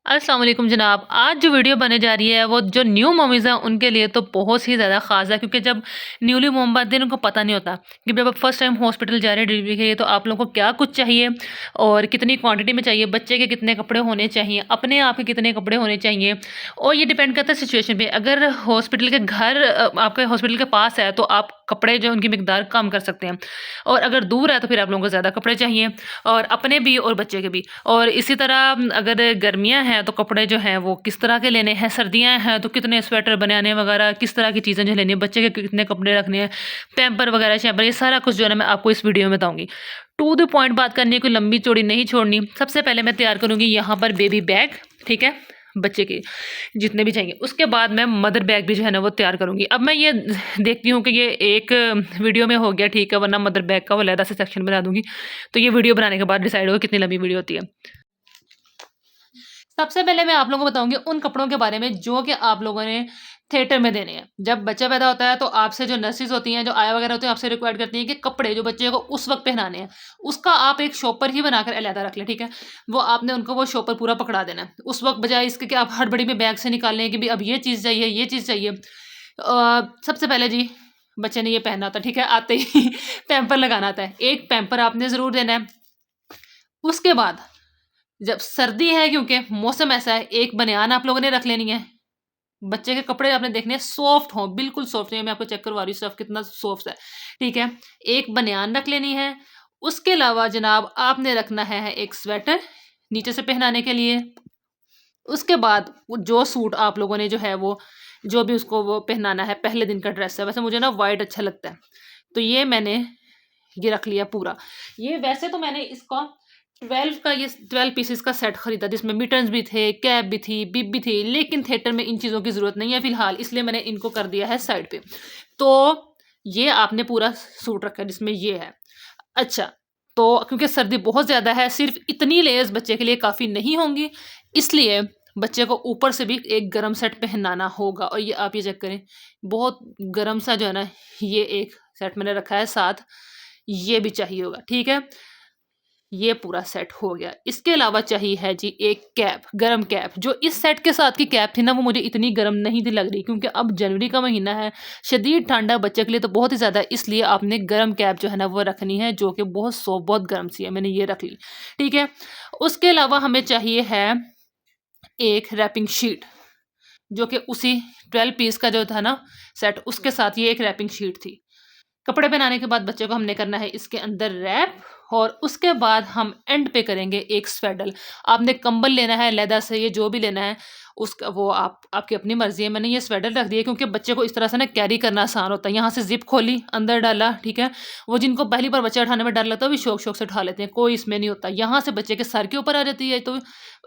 अस्सलाम वालेकुम जनाब। आज जो वीडियो बनने जा रही है वो जो न्यू मम्मीज़ हैं उनके लिए तो बहुत ही ज़्यादा ख़ास है, क्योंकि जब न्यूली मॉम बनती हैं उनको पता नहीं होता कि जब आप फर्स्ट टाइम हॉस्पिटल जा रहे हैं डिलीवरी के लिए तो आप लोगों को क्या कुछ चाहिए और कितनी क्वांटिटी में चाहिए, बच्चे के कितने कपड़े होने चाहिए, अपने आप के कितने कपड़े होने चाहिए। और ये डिपेंड करता है सिचुएशन पे। अगर हॉस्पिटल के घर आपके हॉस्पिटल के पास है तो आप कपड़े जो उनकी मिकदार कम कर सकते हैं, और अगर दूर है तो फिर आप लोगों को ज़्यादा कपड़े चाहिए, और अपने भी और बच्चे के भी। और इसी तरह अगर गर्मियाँ हैं तो कपड़े जो हैं वो किस तरह के लेने हैं, सर्दियाँ हैं तो कितने स्वेटर बनाने वगैरह, किस तरह की चीज़ें जो लेनी है, बच्चे के कितने कपड़े रखने हैं, पैम्पर वगैरह शैम्पर, ये सारा कुछ जो है ना मैं आपको इस वीडियो में बताऊँगी। टू द पॉइंट बात करनी है, कोई लंबी चौड़ी नहीं छोड़नी। सबसे पहले मैं तैयार करूँगी यहाँ पर बेबी बैग, ठीक है, बच्चे के जितने भी चाहिए। उसके बाद मैं मदर बैग भी जो है ना वो तैयार करूँगी। अब मैं ये देखती हूँ कि ये एक वीडियो में हो गया ठीक है, वरना मदर बैग का वो अलग से सेक्शन बना दूँगी। तो ये वीडियो बनाने के बाद डिसाइड होगा कितनी लंबी वीडियो होती है। सबसे पहले मैं आप लोगों को बताऊँगी उन कपड़ों के बारे में जो कि आप लोगों ने थिएटर में देने हैं। जब बच्चा पैदा होता है तो आपसे जो नर्सेज़ होती हैं, जो आया वगैरह होती हैं, आपसे रिक्वायर्ड करती हैं कि कपड़े जो बच्चे को उस वक़्त पहनाने हैं, उसका आप एक शॉपर ही बनाकर अलहदा रख लें, ठीक है? वो आपने उनको वो शॉपर पूरा पकड़ा देना है। उस वक़्त बजाय इसके कि आप हड़बड़ी में बैग से निकाल लें कि भई अब ये चीज़ चाहिए, ये चीज़ चाहिए। सबसे पहले जी बच्चे ने ये पहनना होता है, ठीक है? आते ही पैम्पर लगाना आता है। एक पैम्पर आपने ज़रूर देना है। उसके बाद जब सर्दी है, क्योंकि मौसम ऐसा है, एक बनियान आप लोगों ने रख लेनी है। बच्चे के कपड़े आपने देखने हैं सॉफ्ट हों, बिल्कुल सॉफ्ट नहीं है। मैं आपको चेक करवा रही हूँ स्टफ कितना सॉफ्ट है, ठीक है? एक बनियान रख लेनी है। उसके अलावा जनाब आपने रखना है एक स्वेटर नीचे से पहनाने के लिए। उसके बाद वो जो सूट आप लोगों ने जो है वो जो भी उसको वो पहनाना है, पहले दिन का ड्रेस है। वैसे मुझे ना व्हाइट अच्छा लगता है, तो ये मैंने ये रख लिया पूरा। ये वैसे तो मैंने इसका 12 का ये 12 पीसेस का सेट खरीदा, जिसमें मिटन्स भी थे, कैप भी थी, बिब भी थी, लेकिन थिएटर में इन चीज़ों की ज़रूरत नहीं है फ़िलहाल, इसलिए मैंने इनको कर दिया है साइड पे। तो ये आपने पूरा सूट रखा है जिसमें ये है। अच्छा, तो क्योंकि सर्दी बहुत ज़्यादा है, सिर्फ़ इतनी लेयर्स बच्चे के लिए काफ़ी नहीं होंगी, इसलिए बच्चे को ऊपर से भी एक गरम सेट पहनाना होगा। और ये आप ये चेक करें, बहुत गरम सा जो है ना, ये एक सेट मैंने रखा है साथ, ये भी चाहिए होगा, ठीक है? ये पूरा सेट हो गया। इसके अलावा चाहिए है जी एक कैप, गरम कैप। जो इस सेट के साथ की कैप थी ना, वो मुझे इतनी गरम नहीं थी लग रही, क्योंकि अब जनवरी का महीना है, शदीद ठंड है बच्चे के लिए तो बहुत ही ज़्यादा, इसलिए आपने गरम कैप जो है ना वो रखनी है, जो कि बहुत सॉफ्ट, बहुत गर्म सी है। मैंने ये रख ली, ठीक है? उसके अलावा हमें चाहिए है एक रैपिंग शीट, जो कि उसी 12 पीस का जो था ना सेट, उसके साथ ये एक रैपिंग शीट थी। कपड़े पहनाने के बाद बच्चे को हमने करना है इसके अंदर रैप, और उसके बाद हम एंड पे करेंगे एक स्वेडल। आपने कंबल लेना है लेदर से, ये जो भी लेना है उसका वो आप आपकी अपनी मर्ज़ी है। मैंने ये स्वेडल रख दिया क्योंकि बच्चे को इस तरह से ना कैरी करना आसान होता है। यहाँ से ज़िप खोली, अंदर डाला, ठीक है? वो जिनको पहली बार बच्चा उठाने में डर लगता है, वो भी शौक-शौक से उठा लेते हैं, कोई इसमें नहीं होता। यहाँ से बच्चे के सर के ऊपर आ जाती है तो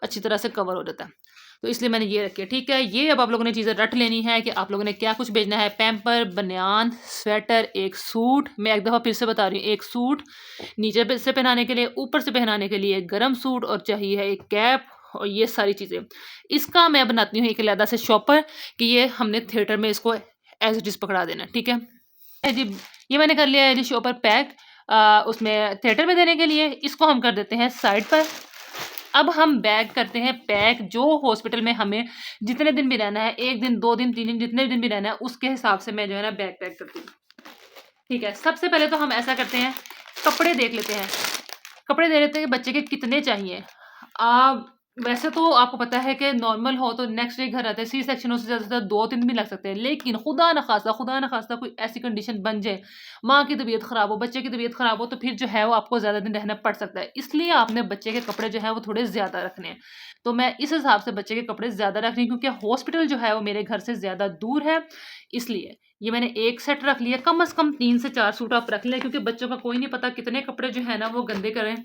अच्छी तरह से कवर हो जाता है। तो इसलिए मैंने ये रखी है, ठीक है? ये अब आप लोगों ने चीज़ें रट लेनी है कि आप लोगों ने क्या कुछ भेजना है। पैम्पर, बनियान, स्वेटर, एक सूट, मैं एक दफ़ा फिर से बता रही हूँ, एक सूट नीचे पे से पहनाने के लिए, ऊपर से पहनाने के लिए गरम सूट, और चाहिए है एक कैप, और ये सारी चीज़ें। इसका मैं बनाती हूँ एक अलहदा से शॉपर, कि ये हमने थिएटर में इसको एज़ इट इज़ पकड़ा देना है, ठीक है? जी, ये मैंने कर लिया है जी शॉपर पैक उसमें थिएटर में देने के लिए। इसको हम कर देते हैं साइड पर। अब हम बैग करते हैं पैक, जो हॉस्पिटल में हमें जितने दिन भी रहना है, 1 दिन, 2 दिन, 3 दिन, जितने दिन भी रहना है, उसके हिसाब से मैं जो है ना बैग पैक करती हूँ। ठीक है, सबसे पहले तो हम ऐसा करते हैं, कपड़े देख लेते हैं। कपड़े दे लेते हैं बच्चे के कितने चाहिए। आ, वैसे तो आपको पता है कि नॉर्मल हो तो नेक्स्ट डे घर आते हैं, सी सेक्शन हो से ज़्यादा 2-3 भी लग सकते हैं, लेकिन खुदा न खास्ता कोई ऐसी कंडीशन बन जाए, माँ की तबीयत ख़राब हो, बच्चे की तबीयत ख़राब हो, तो फिर जो है वो आपको ज़्यादा दिन रहना पड़ सकता है। इसलिए आपने बच्चे के कपड़े जो है वो थोड़े ज़्यादा रखने हैं। तो मैं इस हिसाब से बच्चे के कपड़े ज़्यादा रख रही हूँ, क्योंकि हॉस्पिटल जो है वो मेरे घर से ज़्यादा दूर है, इसलिए ये मैंने एक सेट रख लिया। कम से कम 3 से 4 सूट आप रख लें, क्योंकि बच्चों का कोई नहीं पता कितने कपड़े जो है ना वो गंदे करें,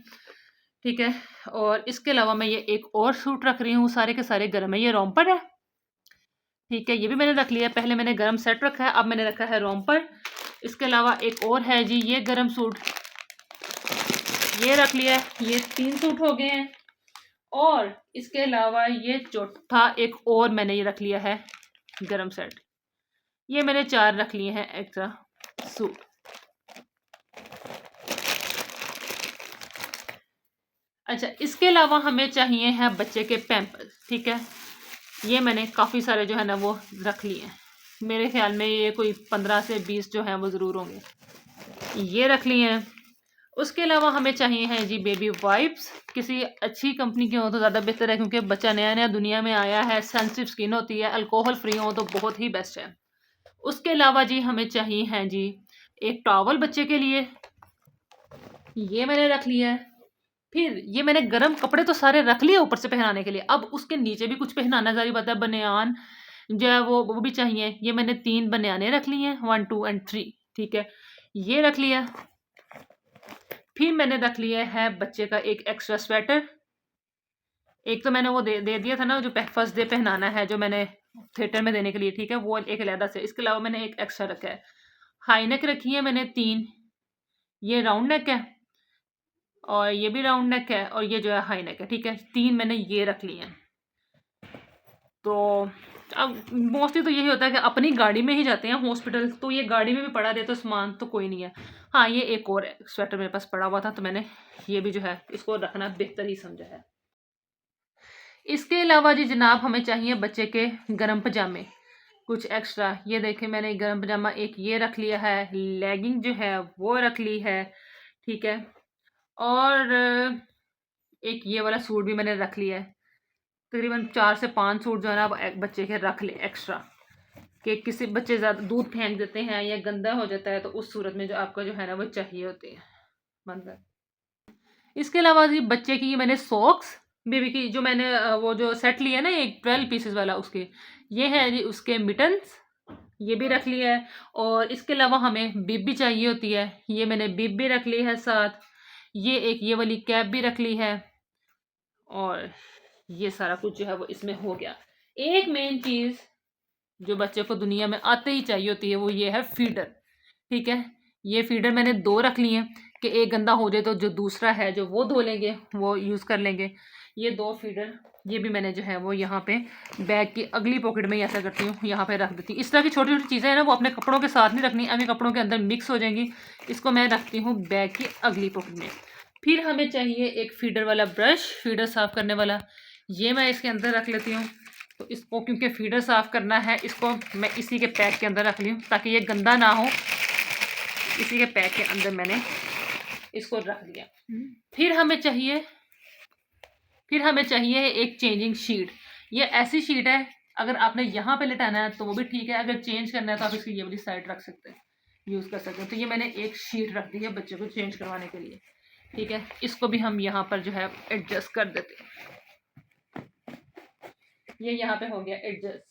ठीक है? और इसके अलावा मैं ये एक और सूट रख रही हूँ, सारे के सारे गरम है। ये रोम्पर है, ठीक है? ये भी मैंने रख लिया है। पहले मैंने गरम सेट रखा है, अब मैंने रखा है रोम्पर। इसके अलावा एक और है जी ये गरम सूट, ये रख लिया है। ये 3 सूट हो गए हैं, और इसके अलावा ये चौथा एक और मैंने ये रख लिया है गरम सेट। ये मैंने 4 रख लिए हैं एक्स्ट्रा सूट। अच्छा, इसके अलावा हमें चाहिए हैं बच्चे के पैम्पर्स। ठीक है, ये मैंने काफ़ी सारे जो है ना वो रख लिए हैं। मेरे ख्याल में ये कोई 15 से 20 जो हैं वो ज़रूर होंगे। ये रख लिए हैं। उसके अलावा हमें चाहिए हैं जी बेबी वाइप्स। किसी अच्छी कंपनी की हो तो ज़्यादा बेहतर है, क्योंकि बच्चा नया नया दुनिया में आया है, सेंसिटिव स्किन होती है, अल्कोहल फ्री हो तो बहुत ही बेस्ट है। उसके अलावा जी हमें चाहिए हैं जी एक टॉवल बच्चे के लिए, ये मैंने रख लिया है। फिर ये मैंने गर्म कपड़े तो सारे रख लिए ऊपर से पहनाने के लिए, अब उसके नीचे भी कुछ पहनाना जारी बात है, बनियान जो है वो भी चाहिए। ये मैंने 3 बनियानें रख ली हैं, 1 2 एंड 3, ठीक है, ये रख लिया। फिर मैंने रख लिया है बच्चे का एक एक्स्ट्रा स्वेटर। एक तो मैंने वो दे दिया था ना, जो फर्स्ट डे पहनाना है, जो मैंने थिएटर में देने के लिए, ठीक है, वो एक अलहदा से। इसके अलावा मैंने एक एक्स्ट्रा रखा है। हाई नेक रखी है मैंने 3, ये राउंड नेक है और ये भी राउंड नेक है और ये जो है हाई नेक है, ठीक है, 3 मैंने ये रख लिए हैं। तो अब मोस्टली तो यही होता है कि अपनी गाड़ी में ही जाते हैं हॉस्पिटल, तो ये गाड़ी में भी पड़ा रहे तो सामान तो कोई नहीं है। हाँ, ये एक और स्वेटर मेरे पास पड़ा हुआ था, तो मैंने ये भी जो है इसको रखना बेहतर ही समझा है। इसके अलावा जी जनाब हमें चाहिए बच्चे के गर्म पजामे कुछ एक्स्ट्रा। ये देखें, मैंने गर्म पजामा एक ये रख लिया है, लेगिंग जो है वो रख ली है, ठीक है, और एक ये वाला सूट भी मैंने रख लिया है। तकरीबन 4 से 5 सूट जो है ना आप बच्चे के रख ले एक्स्ट्रा, कि किसी बच्चे ज़्यादा दूध फेंक देते हैं या गंदा हो जाता है, तो उस सूरत में जो आपका जो है ना वो चाहिए होती है मतलब। इसके अलावा जी बच्चे की मैंने सॉक्स, बेबी की जो मैंने वो जो सेट लिया है ना एक 12 पीसेस वाला, उसके ये है जी उसके मिटन्स, ये भी रख लिया है। और इसके अलावा हमें बिब भी चाहिए होती है, ये मैंने बिब भी रख ली है साथ। ये एक ये वाली कैप भी रख ली है और ये सारा कुछ जो है वो इसमें हो गया। एक मेन चीज़ जो बच्चे को दुनिया में आते ही चाहिए होती है वो ये है फीडर, ठीक है। ये फीडर मैंने 2 रख लिए हैं कि एक गंदा हो जाए तो जो दूसरा है जो वो धो लेंगे, वो यूज़ कर लेंगे। ये 2 फीडर ये भी मैंने जो है वो यहाँ पे बैग की अगली पॉकेट में ही ऐसा करती हूँ, यहाँ पे रख देती हूँ। इस तरह की छोटी छोटी चीज़ें हैं ना वो अपने कपड़ों के साथ नहीं रखनी, अपने कपड़ों के अंदर मिक्स हो जाएंगी। इसको मैं रखती हूँ बैग की अगली पॉकेट में। फिर हमें चाहिए एक फीडर वाला ब्रश, फीडर साफ़ करने वाला, ये मैं इसके अंदर रख लेती हूँ। तो इसको क्योंकि फीडर साफ़ करना है, इसको मैं इसी के पैक के अंदर रख ली हूँ ताकि ये गंदा ना हो। इसी के पैक के अंदर मैंने इसको रख दिया। फिर हमें चाहिए एक चेंजिंग शीट। ये ऐसी शीट है, अगर आपने यहाँ पे लेटाना है तो वो भी ठीक है, अगर चेंज करना है तो आप इसकी ये वाली साइड रख सकते हैं, यूज़ कर सकते हैं। तो ये मैंने एक शीट रख दी है बच्चे को चेंज करवाने के लिए, ठीक है। इसको भी हम यहाँ पर जो है एडजस्ट कर देते हैं। ये यहाँ पे हो गया एडजस्ट।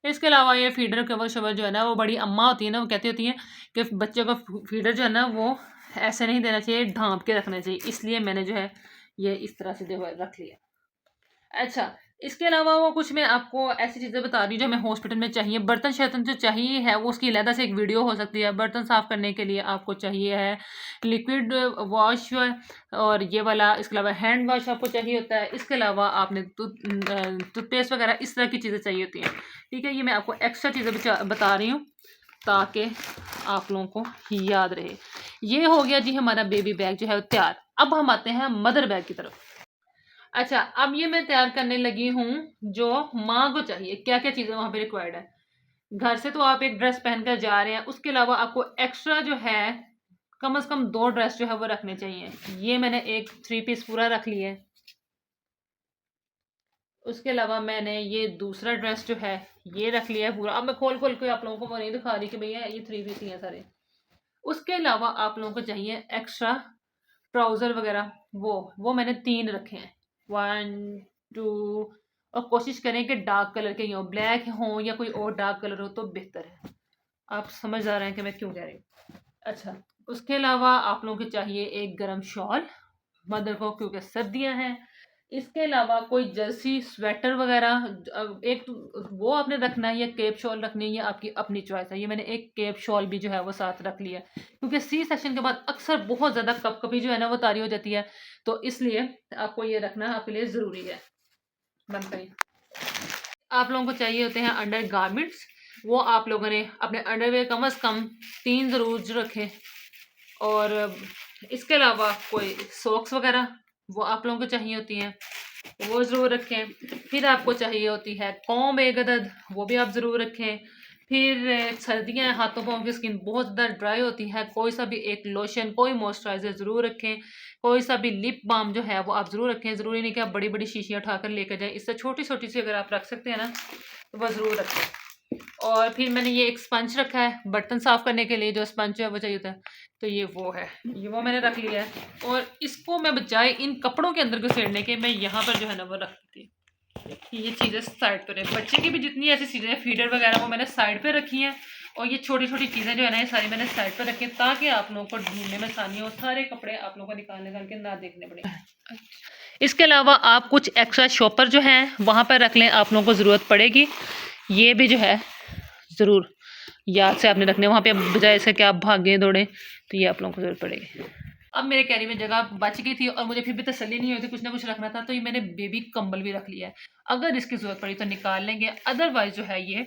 इसके अलावा ये फीडर कवर शवर जो है ना वो बड़ी अम्मा होती है ना, वो कहती होती हैं कि बच्चे को फीडर जो है ना वो ऐसे नहीं देना चाहिए, ढांप के रखना चाहिए, इसलिए मैंने जो है ये इस तरह से जो है रख लिया। अच्छा, इसके अलावा वो कुछ मैं आपको ऐसी चीज़ें बता रही हूँ जो हमें हॉस्पिटल में चाहिए। बर्तन शर्तन जो चाहिए है वो उसकी अलहदा से एक वीडियो हो सकती है। बर्तन साफ़ करने के लिए आपको चाहिए है लिक्विड वॉश, और ये वाला, इसके अलावा हैंड वॉश आपको चाहिए होता है। इसके अलावा आपने टूथपेस्ट वगैरह इस तरह की चीज़ें चाहिए होती हैं, ठीक है। ये मैं आपको एक्स्ट्रा चीज़ें बता रही हूँ ताकि आप लोगों को याद रहे। ये हो गया जी हमारा बेबी बैग जो है वो तैयार। अब हम आते हैं मदर बैग की तरफ। अच्छा, अब ये मैं तैयार करने लगी हूँ जो माँ को चाहिए, क्या क्या चीज़ें वहाँ पे रिक्वायर्ड है। घर से तो आप एक ड्रेस पहनकर जा रहे हैं, उसके अलावा आपको एक्स्ट्रा जो है कम से कम 2 ड्रेस जो है वो रखने चाहिए। ये मैंने एक 3 पीस पूरा रख लिया है। उसके अलावा मैंने ये दूसरा ड्रेस जो है ये रख लिया है पूरा। अब मैं खोल खोल के आप लोगों को वो नहीं दिखा रही कि भैया ये 3 पीस ही हैं सारे। उसके अलावा आप लोगों को चाहिए एक्स्ट्रा ट्राउज़र वगैरह, वो मैंने 3 रखे हैं, 1 2। और कोशिश करें कि डार्क कलर के ही हों, ब्लैक हो या कोई और डार्क कलर हो तो बेहतर है। आप समझ आ रहे हैं कि मैं क्यों कह रही हूँ। अच्छा, उसके अलावा आप लोगों को चाहिए एक गर्म शॉल मदर को, क्योंकि सर्दियाँ हैं। इसके अलावा कोई जर्सी स्वेटर वगैरह, एक तो वो आपने रखना है या केप शॉल रखनी है, ये आपकी अपनी चॉइस है। ये मैंने एक केप शॉल भी जो है वो साथ रख लिया, क्योंकि सी सेक्शन के बाद अक्सर बहुत ज़्यादा कपकपी जो है ना वो तारी हो जाती है, तो इसलिए आपको ये रखना आपके लिए ज़रूरी है। बंद करिए। आप लोगों को चाहिए होते हैं अंडर गारमेंट्स, वो आप लोगों ने अपने अंडरवेयर कम अज़ कम 3 ज़रूर रखें। और इसके अलावा कोई सॉक्स वगैरह वो आप लोगों को चाहिए होती हैं। वो ज़रूर रखें। फिर आपको चाहिए होती है कॉम्ब एक अदद, वो भी आप ज़रूर रखें। फिर सर्दियाँ हैं, हाथों पाँव की स्किन बहुत ज़्यादा ड्राई होती है, कोई सा भी एक लोशन, कोई मॉइस्चराइज़र ज़रूर रखें। कोई सा भी लिप बाम जो है वो आप ज़रूर रखें। ज़रूरी नहीं कि आप बड़ी-बड़ी शीशियाँ उठाकर लेकर जाएँ, इससे छोटी-छोटी सी अगर आप रख सकते हैं ना, तो वो ज़रूर रखें। और फिर मैंने ये एक स्पंज रखा है बर्तन साफ़ करने के लिए, जो स्पंज है वो चाहिए होता है, तो ये वो है, ये वो मैंने रख लिया है। और इसको मैं बजाय इन कपड़ों के अंदर घुसेड़ने के, मैं यहाँ पर जो है ना वो रख देती हूँ कि ये चीज़ें साइड पर रहे। बच्चे की भी जितनी ऐसी चीज़ें फीडर वगैरह वो मैंने साइड पे रखी हैं, और ये छोटी-छोटी चीज़ें जो है ना ये सारी मैंने साइड पे रखी हैं, ताकि आप लोगों को ढूँढने में आसानी हो, सारे कपड़े आप लोगों को निकाल-निकाल के ना देखने पड़े। इसके अलावा आप कुछ एक्स्ट्रा शॉपर जो हैं वहाँ पर रख लें, आप लोगों को ज़रूरत पड़ेगी। ये भी जो है ज़रूर याद से आपने रखने, वहाँ पे बजाय से कि आप भागें दौड़ें, तो ये आप लोगों को ज़रूरत पड़ेगी। अब मेरे कैरी में जगह बच गई थी और मुझे फिर भी तसल्ली नहीं हुई थी, कुछ ना कुछ रखना था, तो ये मैंने बेबी कंबल भी रख लिया है। अगर इसकी ज़रूरत पड़ी तो निकाल लेंगे, अदरवाइज़ जो है ये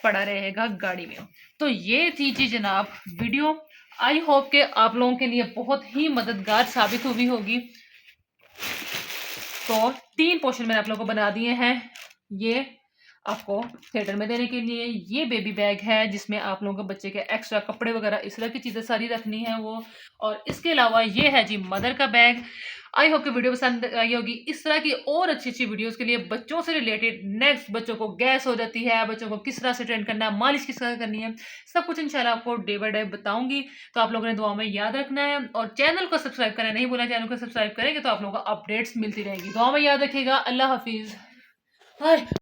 पड़ा रहेगा गाड़ी में। तो ये थी जी जनाब वीडियो। आई होप कि आप लोगों के लिए बहुत ही मददगार साबित हुई होगी। तो 3 पोर्शन मैंने आप लोगों को बना दिए हैं। ये आपको थिएटर में देने के लिए, ये बेबी बैग है जिसमें आप लोगों को बच्चे के एक्स्ट्रा कपड़े वगैरह इस तरह की चीज़ें सारी रखनी है वो। और इसके अलावा ये है जी मदर का बैग। आई होप कि वीडियो पसंद आई होगी। इस तरह की और अच्छी वीडियोस के लिए बच्चों से रिलेटेड, नेक्स्ट बच्चों को गैस हो जाती है, बच्चों को किस तरह से ट्रेन करना है, मालिश किस तरह करनी है, सब कुछ इंशाल्लाह आपको डे बाय डे बताऊंगी। तो आप लोगों ने दुआ में याद रखना है, और चैनल को सब्सक्राइब करना नहीं भूलना। चैनल को सब्सक्राइब करेंगे तो आप लोगों को अपडेट्स मिलती रहेंगी। दुआ में याद रखिएगा। अल्लाह हाफिज़।